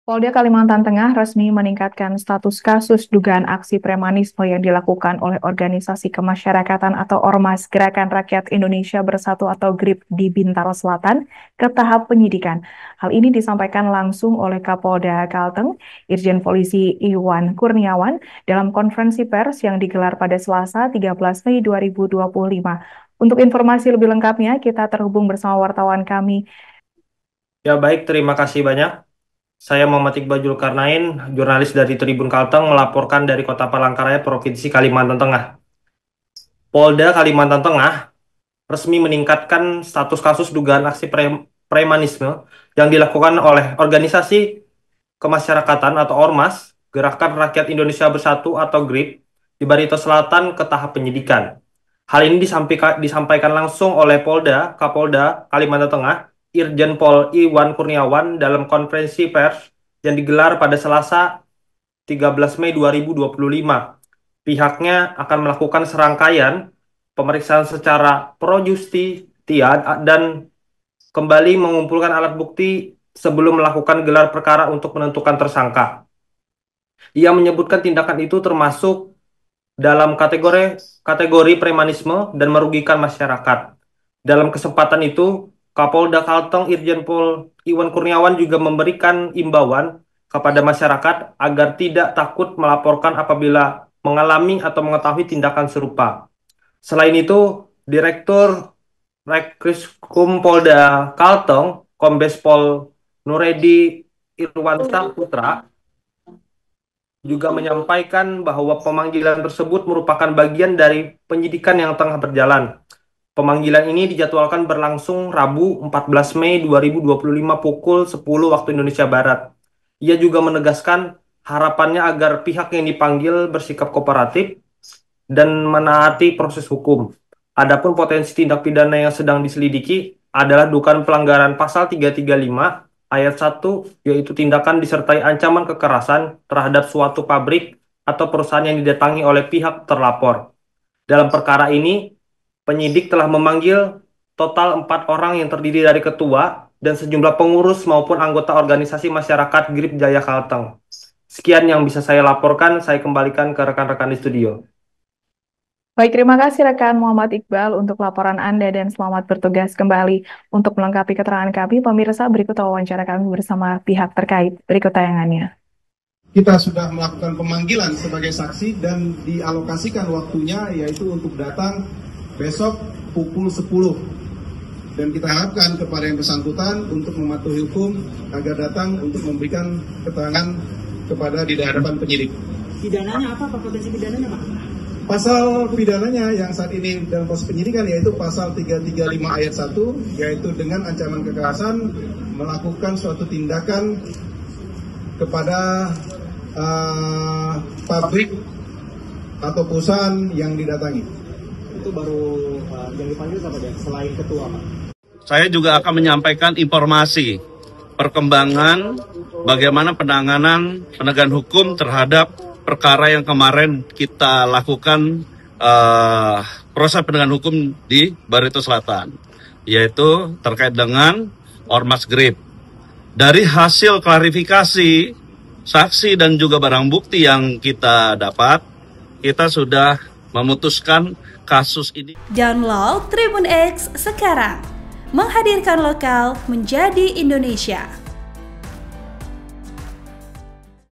Polda Kalimantan Tengah resmi meningkatkan status kasus dugaan aksi premanisme yang dilakukan oleh organisasi kemasyarakatan atau Ormas Gerakan Rakyat Indonesia Bersatu atau GRIP di Bintaro Selatan ke tahap penyidikan. Hal ini disampaikan langsung oleh Kapolda Kalteng, Irjen Polisi Iwan Kurniawan dalam konferensi pers yang digelar pada Selasa 13 Mei 2025. Untuk informasi lebih lengkapnya, kita terhubung bersama wartawan kami. Ya baik, terima kasih banyak. Saya Muhammad Iqbal Julkarnain, jurnalis dari Tribun Kalteng, melaporkan dari Kota Palangkaraya, Provinsi Kalimantan Tengah. Polda Kalimantan Tengah resmi meningkatkan status kasus dugaan aksi premanisme yang dilakukan oleh organisasi kemasyarakatan atau Ormas, Gerakan Rakyat Indonesia Bersatu atau GRIP, di Barito Selatan ke tahap penyidikan. Hal ini disampaikan langsung oleh Kapolda Kalimantan Tengah, Irjen Pol Iwan Kurniawan dalam konferensi pers yang digelar pada Selasa 13 Mei 2025. Pihaknya akan melakukan serangkaian pemeriksaan secara pro justisia dan kembali mengumpulkan alat bukti sebelum melakukan gelar perkara untuk menentukan tersangka. Ia menyebutkan tindakan itu termasuk dalam kategori premanisme dan merugikan masyarakat. Dalam kesempatan itu, Kapolda Kalteng Irjen Pol Iwan Kurniawan juga memberikan imbauan kepada masyarakat agar tidak takut melaporkan apabila mengalami atau mengetahui tindakan serupa. Selain itu, Direktur Rekriskum Polda Kalteng, Kombes Pol Nuredi Irwansyah Putra, juga menyampaikan bahwa pemanggilan tersebut merupakan bagian dari penyidikan yang tengah berjalan. Pemanggilan ini dijadwalkan berlangsung Rabu 14 Mei 2025 pukul 10 waktu Indonesia Barat. Ia juga menegaskan harapannya agar pihak yang dipanggil bersikap kooperatif dan menaati proses hukum. Adapun potensi tindak pidana yang sedang diselidiki adalah dugaan pelanggaran pasal 335 ayat 1, yaitu tindakan disertai ancaman kekerasan terhadap suatu pabrik atau perusahaan yang didatangi oleh pihak terlapor. Dalam perkara ini, penyidik telah memanggil total 4 orang yang terdiri dari ketua dan sejumlah pengurus maupun anggota organisasi masyarakat GRIP Jaya Kalteng. Sekian yang bisa saya laporkan, saya kembalikan ke rekan-rekan di studio. Baik, terima kasih rekan Muhammad Iqbal untuk laporan Anda dan selamat bertugas kembali. Untuk melengkapi keterangan kami, pemirsa berikut wawancara kami bersama pihak terkait. Berikut tayangannya. Kita sudah melakukan pemanggilan sebagai saksi dan dialokasikan waktunya yaitu untuk datang besok pukul 10. Dan kita harapkan kepada yang bersangkutan untuk mematuhi hukum agar datang untuk memberikan keterangan kepada di hadapan penyidik. Pidananya apa, Pak? Potensi pidananya, Pak? Pasal pidananya yang saat ini dalam proses penyidikan yaitu pasal 335 ayat 1, yaitu dengan ancaman kekerasan melakukan suatu tindakan kepada pabrik atau perusahaan yang didatangi. Itu baru yang dipanggil apa dia? Selain ketua, Pak? Saya juga akan menyampaikan informasi perkembangan bagaimana penanganan penegakan hukum terhadap perkara yang kemarin kita lakukan proses penegakan hukum di Barito Selatan, yaitu terkait dengan Ormas GRIP. Dari hasil klarifikasi saksi dan juga barang bukti yang kita dapat, kita sudah memutuskan kasus ini. Download Tribun X sekarang, menghadirkan lokal menjadi Indonesia.